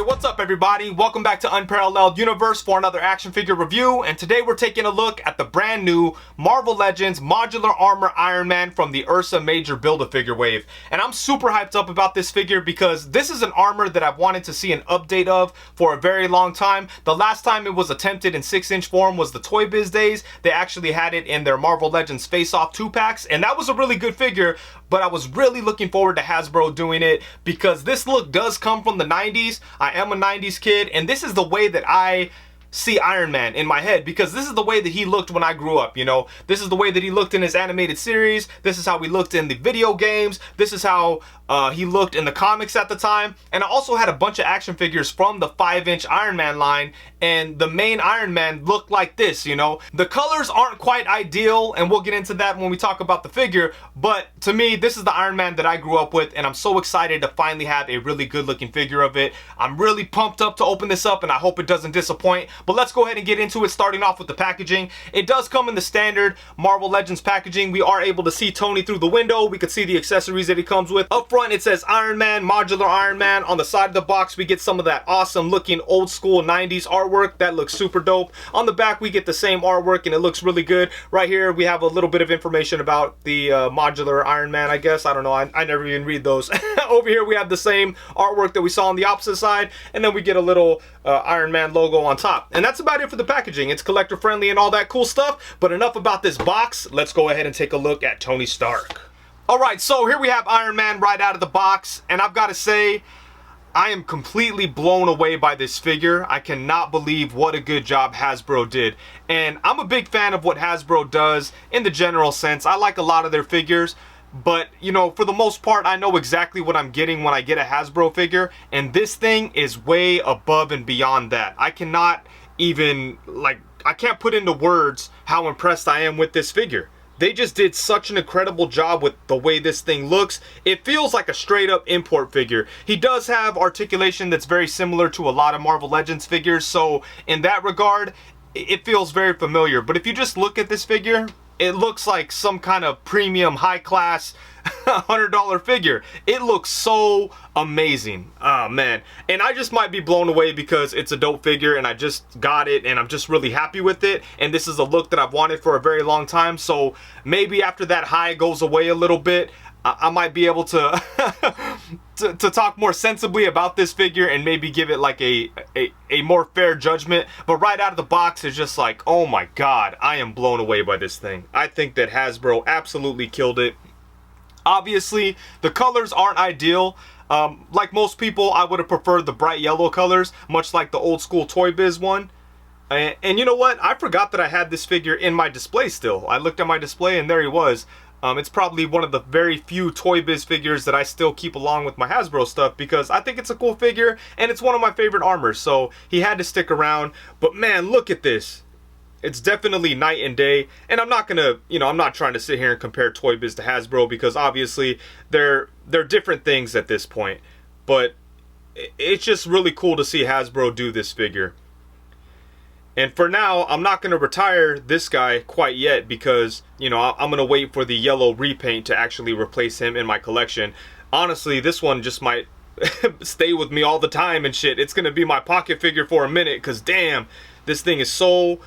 Hey, what's up everybody? Welcome back to Unparalleled Universe for another action figure review, and today we're taking a look at the brand new Marvel Legends Modular Armor Iron Man from the Ursa Major Build-A-Figure wave. And I'm super hyped up about this figure because this is an armor that I've wanted to see an update of for a very long time. The last time it was attempted in 6-inch form was the Toy Biz days. They actually had it in their Marvel Legends Face-Off 2-packs, and that was a really good figure, but I was really looking forward to Hasbro doing it because this look does come from the 90s. I am a 90s kid, and this is the way that I see Iron Man in my head, because this is the way that he looked when I grew up, you know. This is the way that he looked in his animated series. This is how he looked in the video games. This is how he looked in the comics at the time. And I also had a bunch of action figures from the 5-inch Iron Man line, and the main Iron Man looked like this, you know. The colors aren't quite ideal, and we'll get into that when we talk about the figure, but to me, this is the Iron Man that I grew up with, and I'm so excited to finally have a really good looking figure of it. I'm really pumped up to open this up, and I hope it doesn't disappoint. But let's go ahead and get into it, starting off with the packaging. It does come in the standard Marvel Legends packaging. We are able to see Tony through the window. We could see the accessories that he comes with. Up front, it says Iron Man, Modular Iron Man. On the side of the box, we get some of that awesome looking old school 90s artwork. That looks super dope. On the back, we get the same artwork, and it looks really good. Right here, we have a little bit of information about the Modular Iron Man, I guess. I don't know. I never even read those. Over here, we have the same artwork that we saw on the opposite side, and then we get a little Iron Man logo on top. And that's about it for the packaging. It's collector friendly and all that cool stuff, but enough about this box. Let's go ahead and take a look at Tony Stark. Alright, so here we have Iron Man right out of the box, and I've got to say, I am completely blown away by this figure. I cannot believe what a good job Hasbro did. And I'm a big fan of what Hasbro does in the general sense. I like a lot of their figures, but, you know, for the most part, I know exactly what I'm getting when I get a Hasbro figure, and this thing is way above and beyond that. I cannot even, I can't put into words how impressed I am with this figure. They just did such an incredible job with the way this thing looks. It feels like a straight up import figure. He does have articulation that's very similar to a lot of Marvel Legends figures, so in that regard, it feels very familiar. But if you just look at this figure, it looks like some kind of premium, high-class $100 figure. It looks so amazing. Oh man. And I just might be blown away because it's a dope figure and I just got it and I'm just really happy with it. And this is a look that I've wanted for a very long time. So maybe after that high goes away a little bit, I might be able to to talk more sensibly about this figure and maybe give it like a more fair judgment. But right out of the box, it's just like, oh my god, I am blown away by this thing. I think that Hasbro absolutely killed it. Obviously, the colors aren't ideal. Like most people, I would have preferred the bright yellow colors, much like the old school Toy Biz one. And you know what? I forgot that I had this figure in my display still. I looked at my display and there he was. It's probably one of the very few Toy Biz figures that I still keep along with my Hasbro stuff because I think it's a cool figure and it's one of my favorite armors. So he had to stick around. But man, look at this. It's definitely night and day, and I'm not gonna, you know, I'm not trying to sit here and compare Toy Biz to Hasbro because obviously they're different things at this point, but it's just really cool to see Hasbro do this figure. And for now, I'm not gonna retire this guy quite yet because, you know, I'm gonna wait for the yellow repaint to actually replace him in my collection. Honestly, this one just might stay with me all the time and shit. It's gonna be my pocket figure for a minute because damn, this thing is so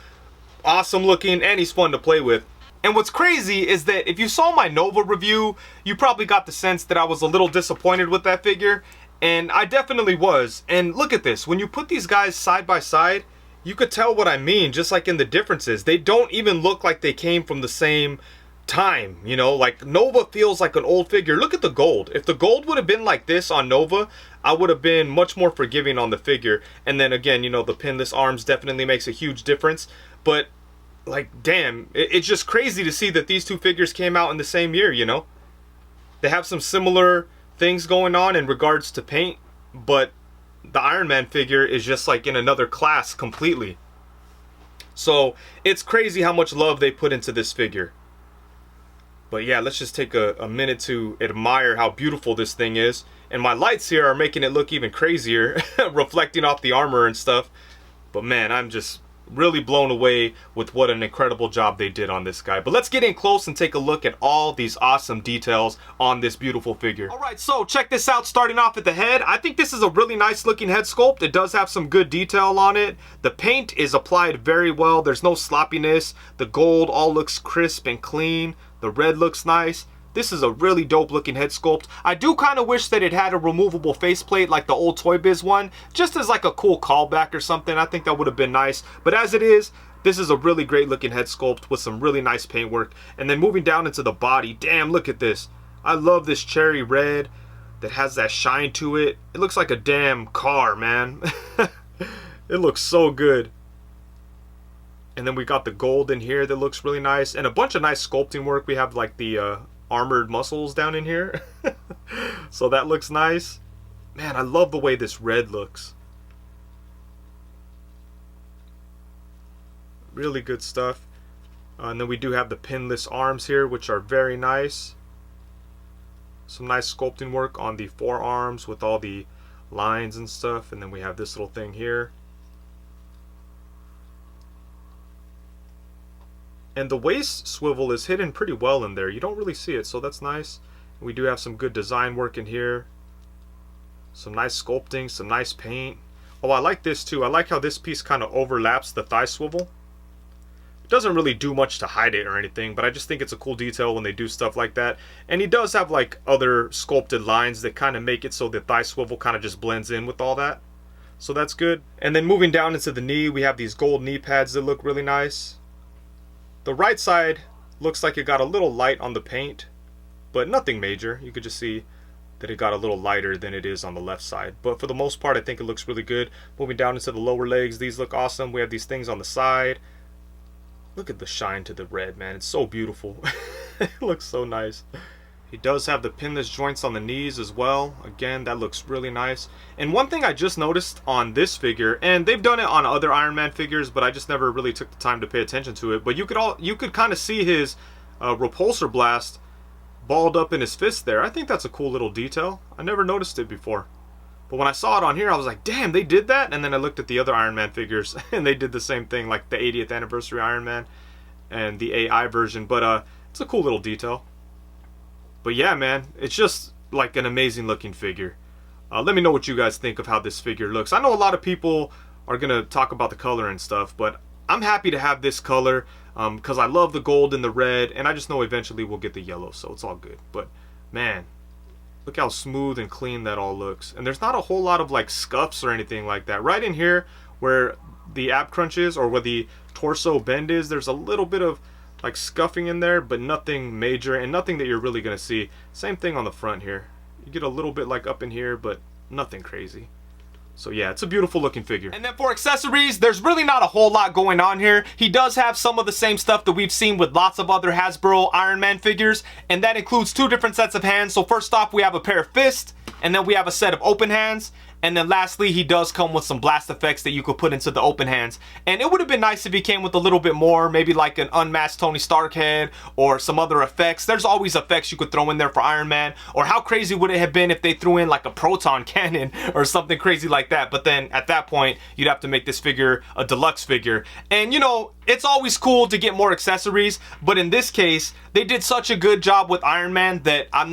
awesome looking and he's fun to play with. And what's crazy is that if you saw my Nova review, you probably got the sense that I was a little disappointed with that figure, and I definitely was. And look at this, when you put these guys side by side, you could tell what I mean, just like in the differences. They don't even look like they came from the same time, you know, like Nova feels like an old figure. Look at the gold. If the gold would have been like this on Nova, I would have been much more forgiving on the figure. And then again, you know, the pinless arms definitely makes a huge difference. But like, damn, it's just crazy to see that these two figures came out in the same year, you know? They have some similar things going on in regards to paint, but the Iron Man figure is just like in another class completely. So it's crazy how much love they put into this figure. But yeah, let's just take a minute to admire how beautiful this thing is. And my lights here are making it look even crazier, reflecting off the armor and stuff. But man, I'm just really blown away with what an incredible job they did on this guy. But let's get in close and take a look at all these awesome details on this beautiful figure. All right, so check this out. Starting off at the head, I think this is a really nice looking head sculpt. It does have some good detail on it. The paint is applied very well. There's no sloppiness. The gold all looks crisp and clean. The red looks nice. This is a really dope looking head sculpt. I do kind of wish that it had a removable faceplate like the old Toy Biz one, just as like a cool callback or something. I think that would have been nice. But as it is, this is a really great looking head sculpt with some really nice paint work. And then moving down into the body, damn, look at this. I love this cherry red that has that shine to it. It looks like a damn car, man. It looks so good. And then we got the gold in here that looks really nice. And a bunch of nice sculpting work. We have like the armored muscles down in here. So that looks nice. Man, I love the way this red looks. Really good stuff. And then we do have the pinless arms here, which are very nice. Some nice sculpting work on the forearms with all the lines and stuff. And then we have this little thing here. And the waist swivel is hidden pretty well in there. You don't really see it, so that's nice. We do have some good design work in here. Some nice sculpting, some nice paint. Oh, I like this too. I like how this piece kind of overlaps the thigh swivel. It doesn't really do much to hide it or anything, but I just think it's a cool detail when they do stuff like that. And he does have like other sculpted lines that kind of make it so the thigh swivel kind of just blends in with all that. So that's good. And then moving down into the knee, we have these gold knee pads that look really nice. The right side looks like it got a little light on the paint, but nothing major. You could just see that it got a little lighter than it is on the left side. But for the most part, I think it looks really good. Moving down into the lower legs, these look awesome. We have these things on the side. Look at the shine to the red, man. It's so beautiful. It looks so nice. He does have the pinless joints on the knees as well. Again, that looks really nice. And one thing I just noticed on this figure, and they've done it on other Iron Man figures, but I just never really took the time to pay attention to it. But you could kind of see his repulsor blast balled up in his fist there. I think that's a cool little detail. I never noticed it before. But when I saw it on here, I was like, damn, they did that? And then I looked at the other Iron Man figures, and they did the same thing, like the 80th anniversary Iron Man and the AI version. But it's a cool little detail. But yeah, man, it's just like an amazing looking figure. Let me know what you guys think of how this figure looks. I know a lot of people are going to talk about the color and stuff, but I'm happy to have this color because I love the gold and the red, and I just know eventually we'll get the yellow, so it's all good. But man, look how smooth and clean that all looks. And there's not a whole lot of like scuffs or anything like that. Right in here where the ab crunch is, or where the torso bend is, there's a little bit of like scuffing in there, but nothing major and nothing that you're really gonna see. Same thing on the front here. You get a little bit like up in here, but nothing crazy. So yeah, it's a beautiful looking figure. And then for accessories, there's really not a whole lot going on here. He does have some of the same stuff that we've seen with lots of other Hasbro Iron Man figures, and that includes 2 different sets of hands. So first off, we have a pair of fists, and then we have a set of open hands. And then lastly, he does come with some blast effects that you could put into the open hands. And it would have been nice if he came with a little bit more, maybe like an unmasked Tony Stark head or some other effects. There's always effects you could throw in there for Iron Man. Or how crazy would it have been if they threw in like a proton cannon or something crazy like that. But then at that point, you'd have to make this figure a deluxe figure. And you know, it's always cool to get more accessories, but in this case, they did such a good job with Iron Man that I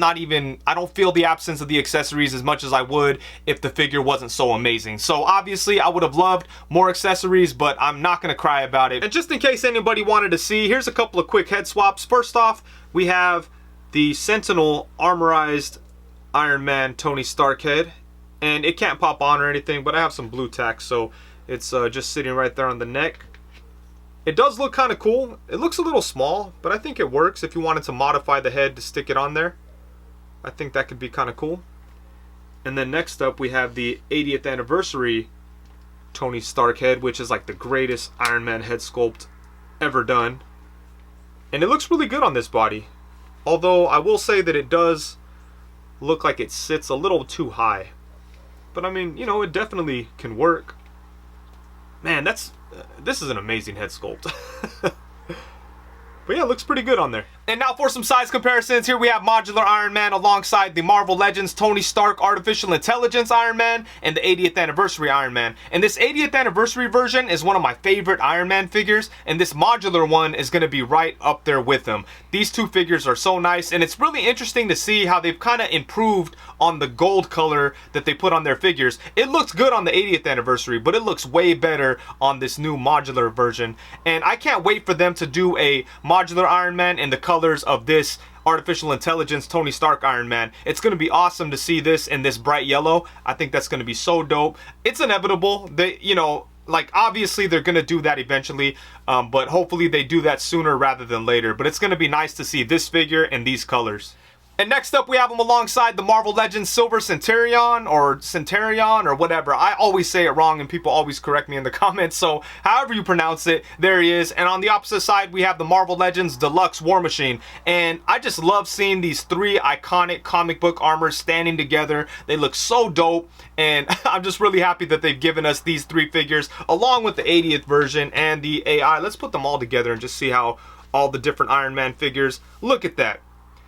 don't feel the absence of the accessories as much as I would if the figure wasn't so amazing. So obviously, I would have loved more accessories, but I'm not gonna cry about it. And just in case anybody wanted to see, here's a couple of quick head swaps. First off, we have the Sentinel armorized Iron Man Tony Stark head, and it can't pop on or anything, but I have some blue tack, so it's just sitting right there on the neck. It does look kind of cool. It looks a little small, but I think it works if you wanted to modify the head to stick it on there. I think that could be kind of cool. And then next up, we have the 80th anniversary Tony Stark head, which is like the greatest Iron Man head sculpt ever done. And it looks really good on this body. Although I will say that it does look like it sits a little too high. But I mean, you know, it definitely can work. Man, this is an amazing head sculpt. But yeah, it looks pretty good on there. And now for some size comparisons, here we have Modular Iron Man alongside the Marvel Legends Tony Stark Artificial Intelligence Iron Man and the 80th Anniversary Iron Man. And this 80th Anniversary version is one of my favorite Iron Man figures, and this modular one is going to be right up there with them. These two figures are so nice, and it's really interesting to see how they've kind of improved on the gold color that they put on their figures. It looks good on the 80th Anniversary, but it looks way better on this new modular version. And I can't wait for them to do a modular Iron Man in the colors of this Artificial Intelligence Tony Stark Iron Man. It's going to be awesome to see this in this bright yellow. I think that's going to be so dope. It's inevitable. They, you know, like obviously they're going to do that eventually, but hopefully they do that sooner rather than later. But it's going to be nice to see this figure in these colors. And next up, we have him alongside the Marvel Legends Silver Centurion or whatever. I always say it wrong and people always correct me in the comments. So however you pronounce it, there he is. And on the opposite side, we have the Marvel Legends Deluxe War Machine. And I just love seeing these three iconic comic book armors standing together. They look so dope. And I'm just really happy that they've given us these three figures along with the 80th version and the AI. Let's put them all together and just see how all the different Iron Man figures. Look at that.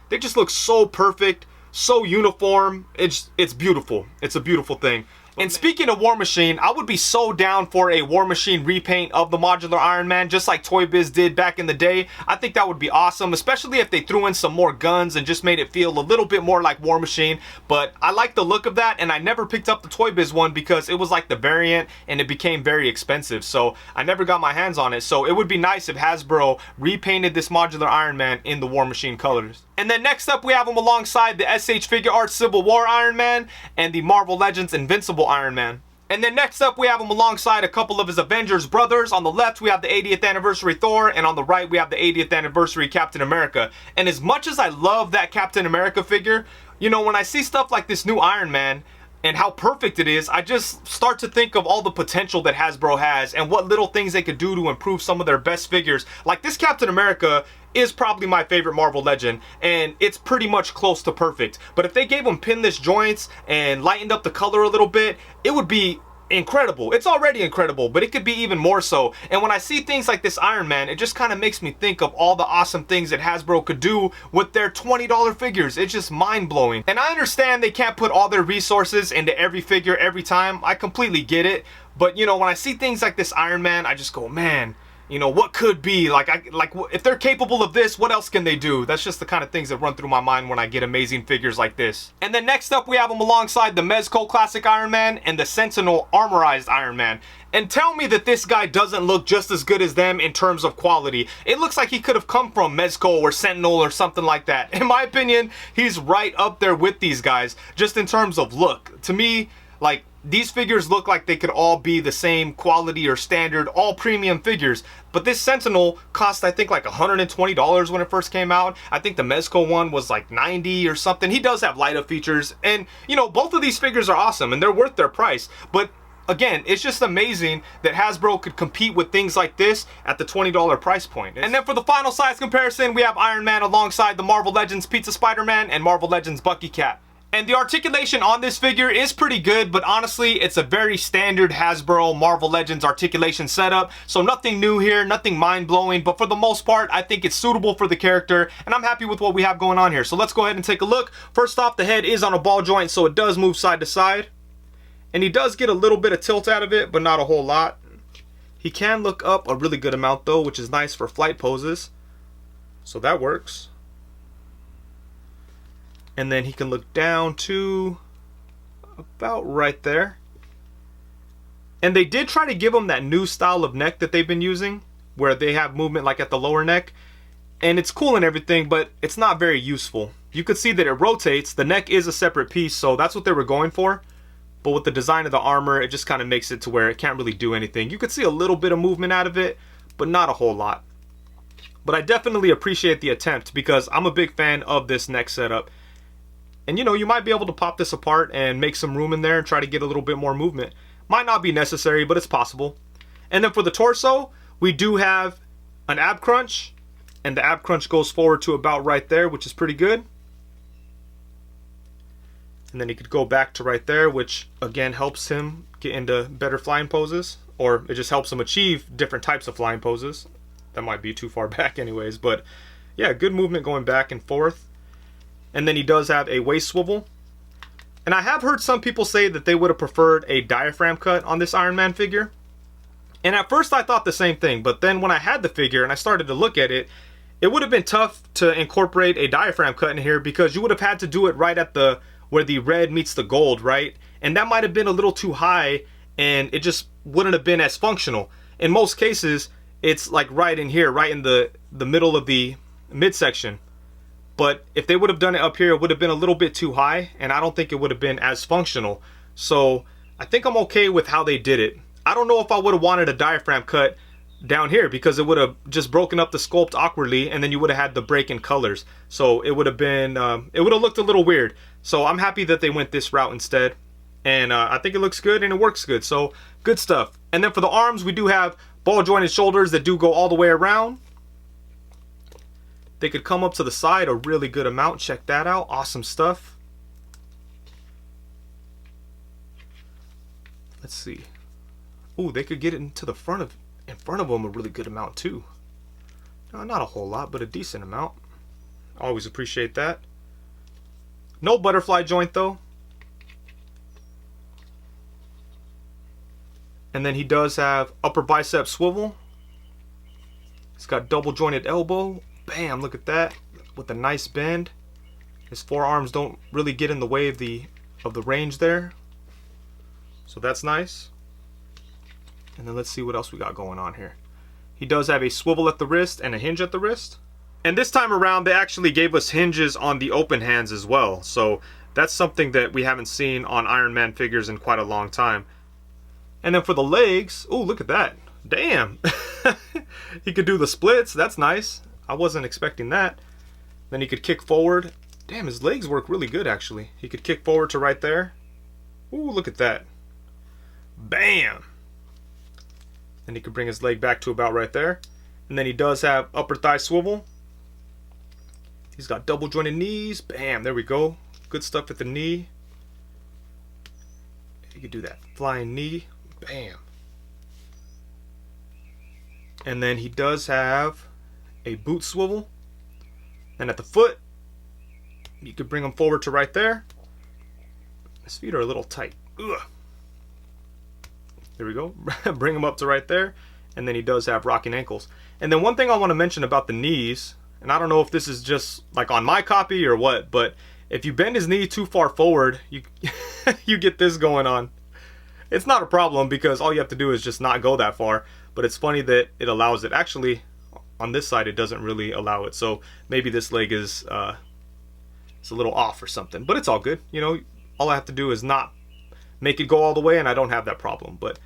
They just look so perfect, so uniform. It's beautiful. It's a beautiful thing. And speaking of War Machine, I would be so down for a War Machine repaint of the modular Iron Man, just like Toy Biz did back in the day. I think that would be awesome, especially if they threw in some more guns and just made it feel a little bit more like War Machine. But I like the look of that, and I never picked up the Toy Biz one because it was like the variant and it became very expensive. So I never got my hands on it. So it would be nice if Hasbro repainted this modular Iron Man in the War Machine colors. And then next up, we have him alongside the SH Figure Arts Civil War Iron Man and the Marvel Legends Invincible Iron Man. And then next up, we have him alongside a couple of his Avengers brothers. On the left, we have the 80th Anniversary Thor, and on the right, we have the 80th Anniversary Captain America. And as much as I love that Captain America figure, you know, when I see stuff like this new Iron Man and how perfect it is, I just start to think of all the potential that Hasbro has and what little things they could do to improve some of their best figures. Like this Captain America is probably my favorite Marvel Legend, and it's pretty much close to perfect. But if they gave him pinless joints and lightened up the color a little bit, it would be incredible. It's already incredible, but it could be even more so. And when I see things like this Iron Man, it just kind of makes me think of all the awesome things that Hasbro could do with their $20 figures. It's just mind-blowing. And I understand they can't put all their resources into every figure every time. I completely get it. But you know, when I see things like this Iron Man, I just go, man, you know, what could be? Like if they're capable of this, what else can they do? That's just the kind of things that run through my mind when I get amazing figures like this. And then next up, we have him alongside the Mezco Classic Iron Man and the Sentinel Armorized Iron Man. And tell me that this guy doesn't look just as good as them in terms of quality. It looks like he could have come from Mezco or Sentinel or something like that. In my opinion, he's right up there with these guys, just in terms of look. To me, like, these figures look like they could all be the same quality or standard, all premium figures. But this Sentinel cost, I think, like $120 when it first came out. I think the Mezco one was like $90 or something. He does have light up features. And, you know, both of these figures are awesome and they're worth their price. But again, it's just amazing that Hasbro could compete with things like this at the $20 price point. And then for the final size comparison, we have Iron Man alongside the Marvel Legends Pizza Spider-Man and Marvel Legends Bucky Cat. And the articulation on this figure is pretty good, but honestly, it's a very standard Hasbro Marvel Legends articulation setup. So nothing new here, nothing mind-blowing, but for the most part, I think it's suitable for the character, and I'm happy with what we have going on here. So let's go ahead and take a look. First off, the head is on a ball joint, so it does move side to side. And he does get a little bit of tilt out of it, but not a whole lot. He can look up a really good amount though, which is nice for flight poses. So that works. And then he can look down to about right there. And they did try to give him that new style of neck that they've been using, where they have movement like at the lower neck. And it's cool and everything, but it's not very useful. You could see that it rotates. The neck is a separate piece, so that's what they were going for. But with the design of the armor, it just kind of makes it to where it can't really do anything. You could see a little bit of movement out of it, but not a whole lot. But I definitely appreciate the attempt because I'm a big fan of this neck setup. And you know, you might be able to pop this apart and make some room in there and try to get a little bit more movement. Might not be necessary, but it's possible. And then for the torso, we do have an ab crunch. And the ab crunch goes forward to about right there, which is pretty good. And then he could go back to right there, which again helps him get into better flying poses. Or it just helps him achieve different types of flying poses. That might be too far back anyways, but yeah, good movement going back and forth. And then he does have a waist swivel. And I have heard some people say that they would have preferred a diaphragm cut on this Iron Man figure. And at first I thought the same thing, but then when I had the figure and I started to look at it, it would have been tough to incorporate a diaphragm cut in here because you would have had to do it right at the where the red meets the gold, right? And that might have been a little too high and it just wouldn't have been as functional. In most cases, it's like right in here, right in the middle of the midsection. But if they would have done it up here, it would have been a little bit too high, and I don't think it would have been as functional. So I think I'm okay with how they did it. I don't know if I would have wanted a diaphragm cut down here because it would have just broken up the sculpt awkwardly, and then you would have had the break in colors. So it would have been, it would have looked a little weird. So I'm happy that they went this route instead. And I think it looks good and it works good. So good stuff. And then for the arms, we do have ball jointed shoulders that do go all the way around. They could come up to the side a really good amount. Check that out. Awesome stuff. Let's see. Ooh, they could get it into the front of them a really good amount too. Not a whole lot, but a decent amount. Always appreciate that. No butterfly joint though. And then he does have upper bicep swivel. He's got double jointed elbow. Bam, look at that, with a nice bend. His forearms don't really get in the way of the range there. So that's nice. And then let's see what else we got going on here. He does have a swivel at the wrist and a hinge at the wrist. And this time around, they actually gave us hinges on the open hands as well. So that's something that we haven't seen on Iron Man figures in quite a long time. And then for the legs, oh, look at that. Damn. He could do the splits. That's nice. I wasn't expecting that. Then he could kick forward. Damn, his legs work really good actually. He could kick forward to right there. Ooh, look at that. Bam. Then he could bring his leg back to about right there. And then he does have upper thigh swivel. He's got double jointed knees. Bam, there we go. Good stuff at the knee. He could do that flying knee. Bam. And then he does have a boot swivel. And at the foot, you could bring him forward to right there. His feet are a little tight. Ugh. There we go. Bring him up to right there. And then he does have rocking ankles. And then one thing I want to mention about the knees, and I don't know if this is just like on my copy or what, but if you bend his knee too far forward, you you get this going on. It's not a problem because all you have to do is just not go that far, but it's funny that it allows it. Actually, on this side it doesn't really allow it, so maybe this leg is it's a little off or something, but it's all good. You know, all I have to do is not make it go all the way, and I don't have that problem. But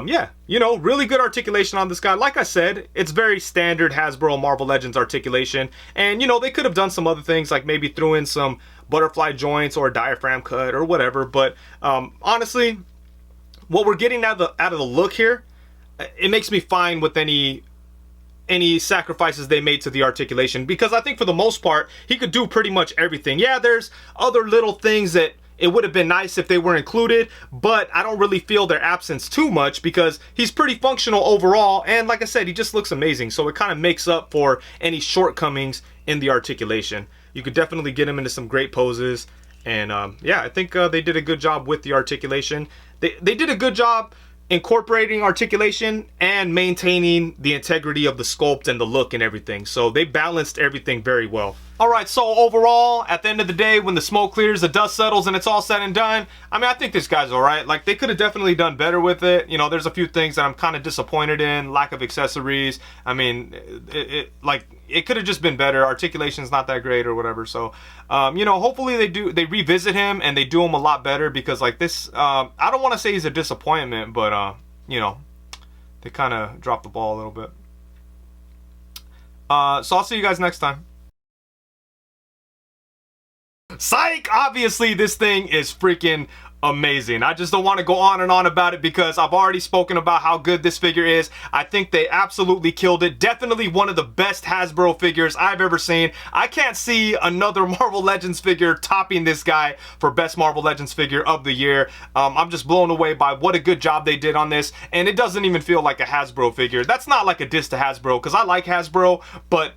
yeah, you know, really good articulation on this guy. Like I said, it's very standard Hasbro Marvel Legends articulation, and you know, they could have done some other things, like maybe threw in some butterfly joints or a diaphragm cut or whatever, but honestly, what we're getting out of the look here, it makes me fine with any sacrifices they made to the articulation, because I think for the most part he could do pretty much everything. Yeah, there's other little things that it would have been nice if they were included, but I don't really feel their absence too much because he's pretty functional overall, and like I said, he just looks amazing, so it kind of makes up for any shortcomings in the articulation. You could definitely get him into some great poses, and yeah, I think they did a good job with the articulation. They did a good job incorporating articulation and maintaining the integrity of the sculpt and the look and everything. So they balanced everything very well. Alright, so overall, at the end of the day, when the smoke clears, the dust settles, and it's all said and done, I mean, I think this guy's alright. Like, they could have definitely done better with it. You know, there's a few things that I'm kind of disappointed in. Lack of accessories. I mean, it could have just been better. Articulation's not that great or whatever. So, you know, hopefully they revisit him and they do him a lot better, because like this, I don't want to say he's a disappointment, but, you know, they kind of dropped the ball a little bit. So I'll see you guys next time. Psych! Obviously, this thing is freaking amazing. I just don't want to go on and on about it because I've already spoken about how good this figure is. I think they absolutely killed it. Definitely one of the best Hasbro figures I've ever seen. I can't see another Marvel Legends figure topping this guy for best Marvel Legends figure of the year. I'm just blown away by what a good job they did on this, and it doesn't even feel like a Hasbro figure. That's not like a diss to Hasbro, because I like Hasbro, but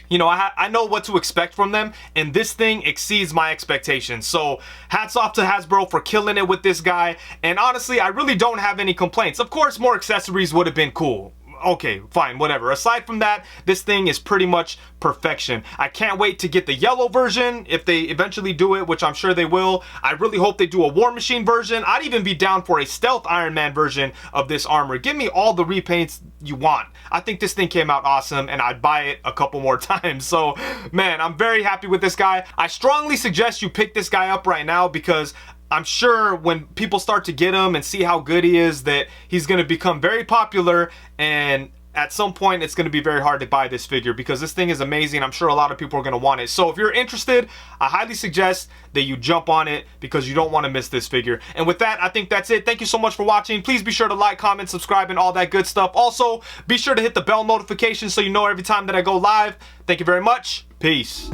you know, I know what to expect from them, and this thing exceeds my expectations. So hats off to Hasbro for killing it with this guy, and honestly, I really don't have any complaints. Of course, more accessories would have been cool. Okay, fine, whatever. Aside from that, this thing is pretty much perfection. I can't wait to get the yellow version if they eventually do it, which I'm sure they will. I really hope they do a War Machine version. I'd even be down for a Stealth Iron Man version of this armor. Give me all the repaints you want. I think this thing came out awesome, and I'd buy it a couple more times. So, man, I'm very happy with this guy. I strongly suggest you pick this guy up right now, because I'm sure when people start to get him and see how good he is, that he's going to become very popular, and at some point it's going to be very hard to buy this figure, because this thing is amazing. I'm sure a lot of people are going to want it. So if you're interested, I highly suggest that you jump on it, because you don't want to miss this figure. And with that, I think that's it. Thank you so much for watching. Please be sure to like, comment, subscribe, and all that good stuff. Also, be sure to hit the bell notification so you know every time that I go live. Thank you very much. Peace.